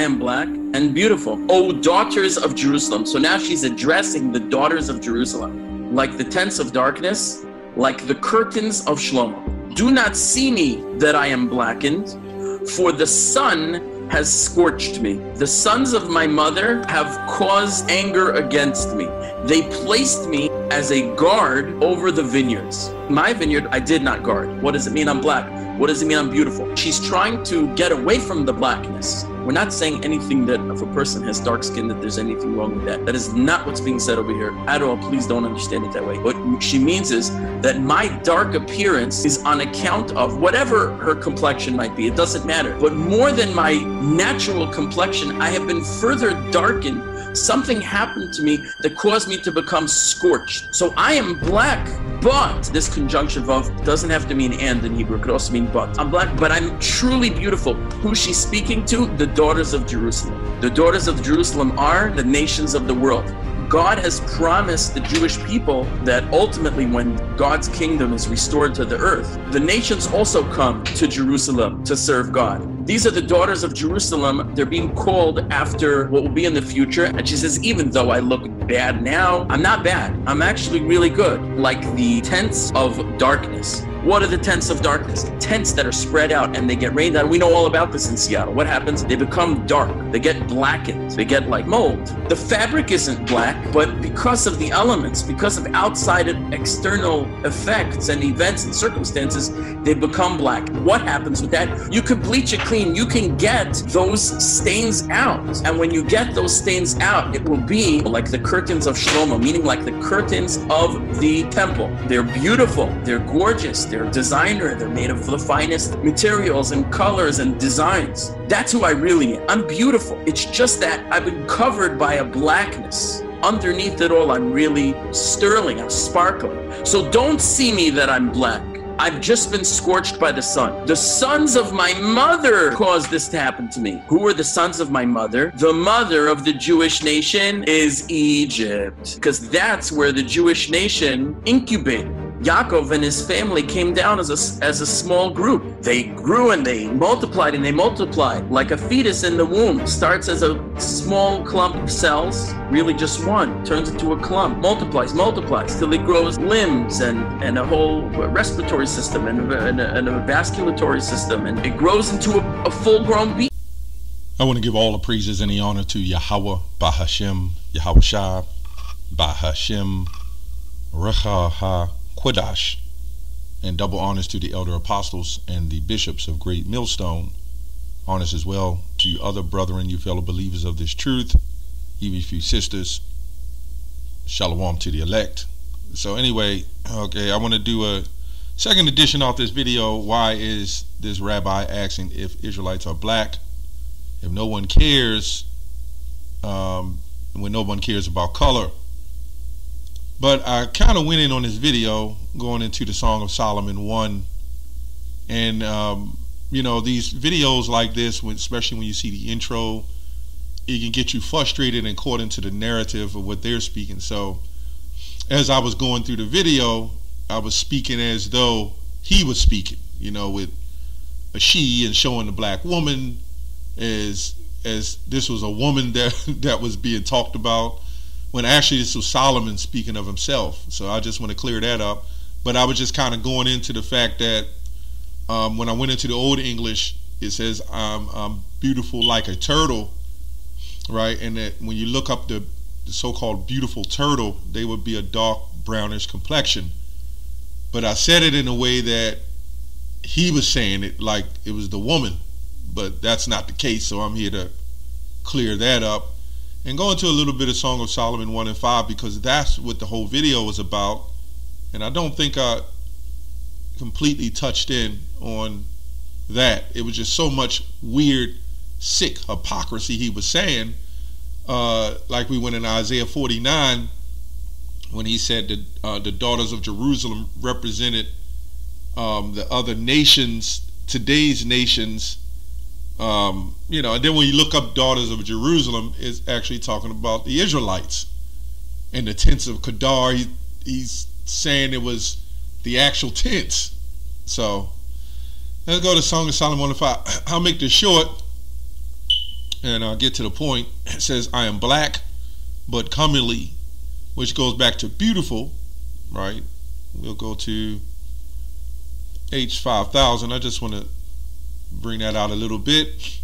I am black and beautiful. O daughters of Jerusalem. So now she's addressing the daughters of Jerusalem. Like the tents of darkness, like the curtains of Shlomo. Do not see me that I am blackened, for the sun has scorched me. The sons of my mother have caused anger against me. They placed me as a guard over the vineyards. My vineyard I did not guard. What does it mean I'm black? What does it mean I'm beautiful? She's trying to get away from the blackness. We're not saying anything that if a person has dark skin that there's anything wrong with that. That is not what's being said over here at all. Please don't understand it that way. What she means is that my dark appearance is on account of whatever her complexion might be. It doesn't matter. But more than my natural complexion, I have been further darkened. Something happened to me that caused me to become scorched. So I am black, but this conjunction of doesn't have to mean and in Hebrew. It could also mean but. I'm black, but I'm truly beautiful. Who's she speaking to? The daughters of Jerusalem. The daughters of Jerusalem are the nations of the world. God has promised the Jewish people that ultimately when God's kingdom is restored to the earth, the nations also come to Jerusalem to serve God. These are the daughters of Jerusalem. They're being called after what will be in the future. And she says, even though I look bad now, I'm not bad. I'm actually really good. Like the tents of darkness. What are the tents of darkness? Tents that are spread out and they get rained on. We know all about this in Seattle. What happens? They become dark. They get blackened. They get like mold. The fabric isn't black, but because of the elements, because of outside and external effects and events and circumstances, they become black. What happens with that? You could bleach it clean. You can get those stains out. And when you get those stains out, it will be like the curtains of Shlomo, meaning like the curtains of the temple. They're beautiful. They're gorgeous. They're designer. They're made of the finest materials and colors and designs. That's who I really am. I'm beautiful. It's just that I've been covered by a blackness. Underneath it all, I'm really sterling. I'm sparkling. So don't see me that I'm black. I've just been scorched by the sun. The sons of my mother caused this to happen to me. Who are the sons of my mother? The mother of the Jewish nation is Egypt, because that's where the Jewish nation incubated. Yaakov and his family came down as a small group. They grew and they multiplied and they multiplied. Like a fetus in the womb. Starts as a small clump of cells, really just one. Turns into a clump, multiplies, till it grows limbs and a whole respiratory system and a vasculatory system. And it grows into a full-grown being. I want to give all the praises and the honor to Yahweh, Bahashem, Yahweh Shah, Bahashem, Recha Quadash, and double honors to the elder apostles and the bishops of Great Millstone. Honors as well to you other brethren, you fellow believers of this truth, even if you sisters. Shalom to the elect. So anyway, okay, I want to do a second edition of this video. Why is this rabbi asking if Israelites are black? If no one cares, when no one cares about color. But I kind of went in on this video going into the Song of Solomon 1. And, you know, these videos like this, especially when you see the intro, it can get you frustrated and caught into the narrative of what they're speaking. So as I was going through the video, I was speaking as though he was speaking, you know, with a she and showing the black woman as this was a woman that was being talked about. When actually this was Solomon speaking of himself. So I just want to clear that up. But I was just kind of going into the fact that when I went into the Old English, it says I'm beautiful like a turtle, right? And that when you look up the so-called beautiful turtle, they would be a dark brownish complexion. But I said it in a way that he was saying it like it was the woman. But that's not the case, so I'm here to clear that up. And go into a little bit of Song of Solomon 1 and 5, because that's what the whole video was about. And I don't think I completely touched in on that. It was just so much weird, sick hypocrisy he was saying. Like we went in Isaiah 49, when he said that the daughters of Jerusalem represented the other nations, today's nations. You know, and then when you look up daughters of Jerusalem, it's actually talking about the Israelites and the tents of Kedar. He's saying it was the actual tents. So let's go to Song of Solomon 1 and 5. I'll make this short. And I'll get to the point. It says, I am black but comely, which goes back to beautiful, right? We'll go to H5000. I just want to bring that out a little bit.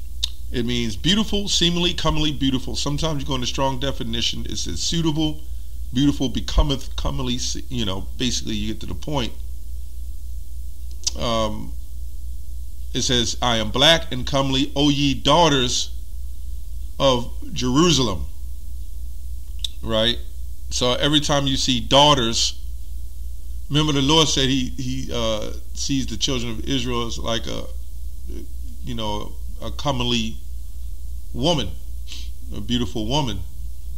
It means beautiful, seemingly, comely, beautiful. Sometimes you go into strong definition. It says suitable, beautiful, becometh, comely. You know, basically you get to the point. It says, I am black and comely, O ye daughters of Jerusalem. Right? So every time you see daughters, remember the Lord said he sees the children of Israel as like a comely woman, a beautiful woman,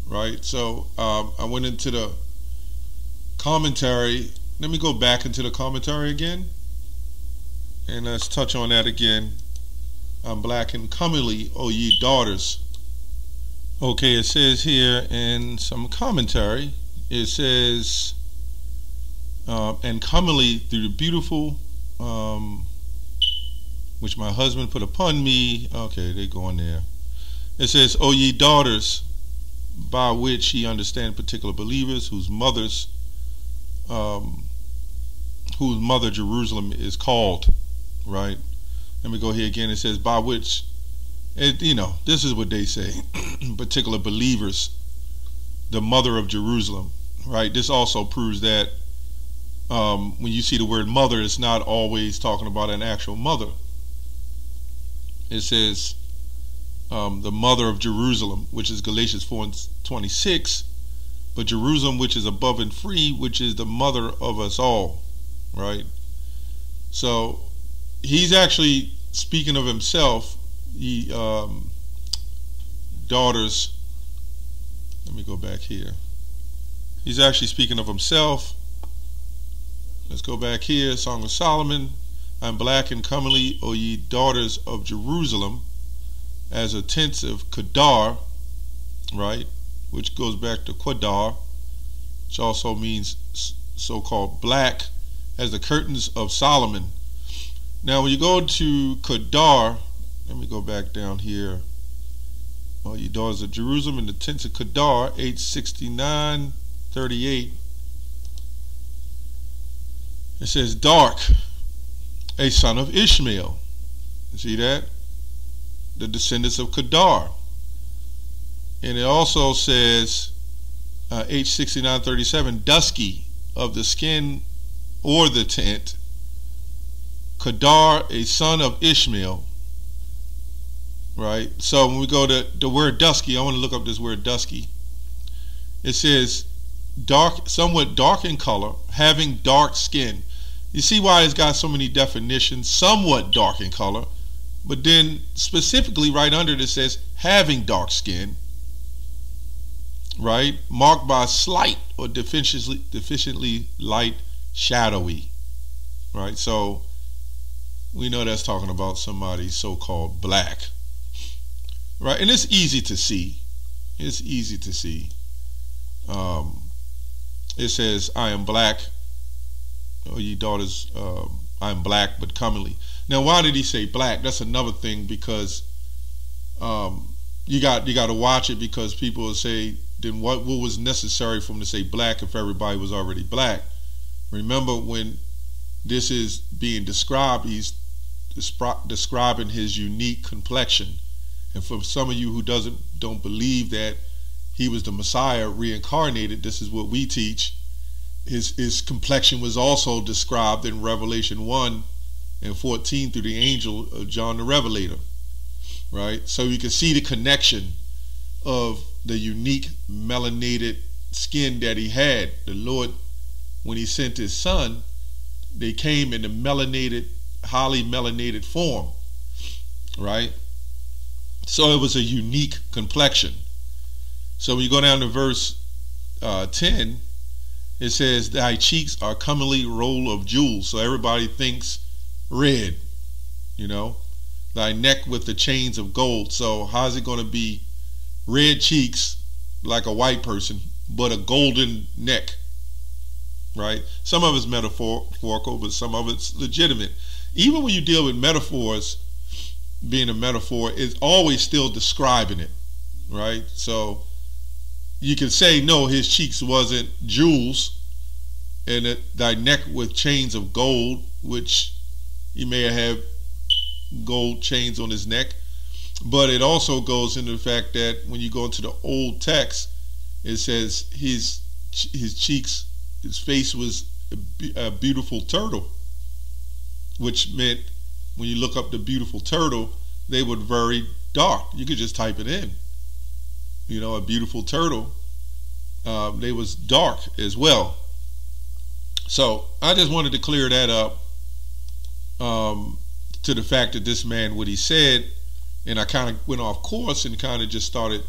right? So I went into the commentary. Let me go back into the commentary again, and let's touch on that again. I'm black and comely, O ye daughters. Okay, it says here in some commentary, it says, and comely through the beautiful, which my husband put upon me. Okay, they go on there. It says, O ye daughters, by which ye understand particular believers, whose mother Jerusalem is called, right? Let me go here again. It says, by which, this is what they say, particular believers, the mother of Jerusalem, right? This also proves that when you see the word mother, it's not always talking about an actual mother. It says the mother of Jerusalem, which is Galatians 4:26, but Jerusalem which is above and free, which is the mother of us all, right? So he's actually speaking of himself. Daughters, let me go back here. He's actually speaking of himself. Let's go back here, Song of Solomon. I'm black and comely, O ye daughters of Jerusalem, as a tense of Kedar, right, which goes back to Quadar, which also means so-called black, as the curtains of Solomon. Now when you go to Kedar, let me go back down here. O ye daughters of Jerusalem, in the tents of Kedar, 869:38. It says dark, a son of Ishmael. You see that? The descendants of Kedar. And it also says H69:37, dusky, of the skin or the tent. Kedar, a son of Ishmael. Right? So when we go to the word dusky, I want to look up this word dusky. It says dark, somewhat dark in color, having dark skin. You see why it's got so many definitions, somewhat dark in color, but then specifically right under it says having dark skin, right? Marked by slight or deficiently light, shadowy, right? So we know that's talking about somebody so-called black, right? And it's easy to see. It's easy to see. It says, I am black, O ye daughters, I am black but comely. Now, why did he say black? That's another thing, because you got to watch it, because people will say, then what was necessary for him to say black if everybody was already black? Remember, when this is being described, he's describing his unique complexion. And for some of you who don't believe that he was the Messiah reincarnated, this is what we teach. His complexion was also described in Revelation 1:14 through the angel of John the Revelator, right? So you can see the connection of the unique melanated skin that he had. The Lord, when he sent his son, they came in the melanated, highly melanated form, right? So it was a unique complexion. So when you go down to verse 10, it says, thy cheeks are comely roll of jewels. So everybody thinks red, thy neck with the chains of gold. So how's it going to be red cheeks like a white person, but a golden neck, right? Some of it's metaphorical, but some of it's legitimate. Even when you deal with metaphors, being a metaphor, is always still describing it, right? So you can say, no, his cheeks wasn't jewels, and that thy neck with chains of gold, which he may have gold chains on his neck. But it also goes into the fact that when you go into the old text, it says his cheeks, his face was a beautiful turtle, which meant when you look up the beautiful turtle, they were very dark. You could just type it in. You know, a beautiful turtle. They was dark as well. So I just wanted to clear that up to the fact that this man, what he said, and I kind of went off course and kind of just started,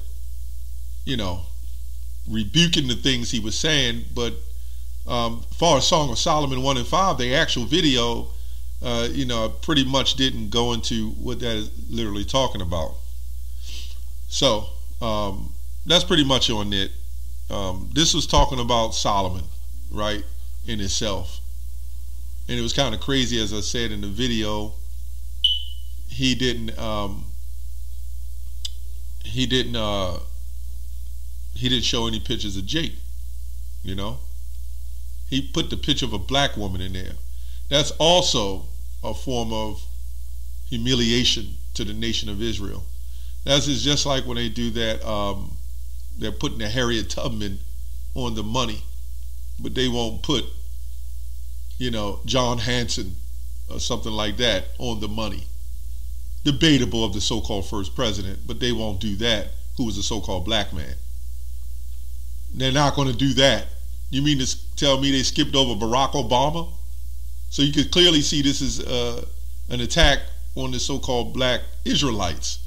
you know, rebuking the things he was saying. But as far as Song of Solomon 1 and 5, the actual video, you know, pretty much didn't go into what that is literally talking about. So that's pretty much on it. This was talking about Solomon, right, in itself. And it was kind of crazy, as I said in the video. He didn't show any pictures of Jake, you know. He put the picture of a black woman in there. That's also a form of humiliation to the nation of Israel. That's just like when they do that, they're putting the Harriet Tubman on the money, but they won't put, you know, John Hanson or something like that on the money. Debatable of the so-called first president, but they won't do that, who was a so-called black man. They're not going to do that. You mean to tell me they skipped over Barack Obama? So you could clearly see this is an attack on the so-called black Israelites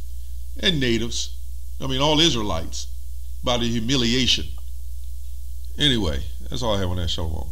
and natives. I mean, all Israelites, by the humiliation. Anyway, that's all I have on that show.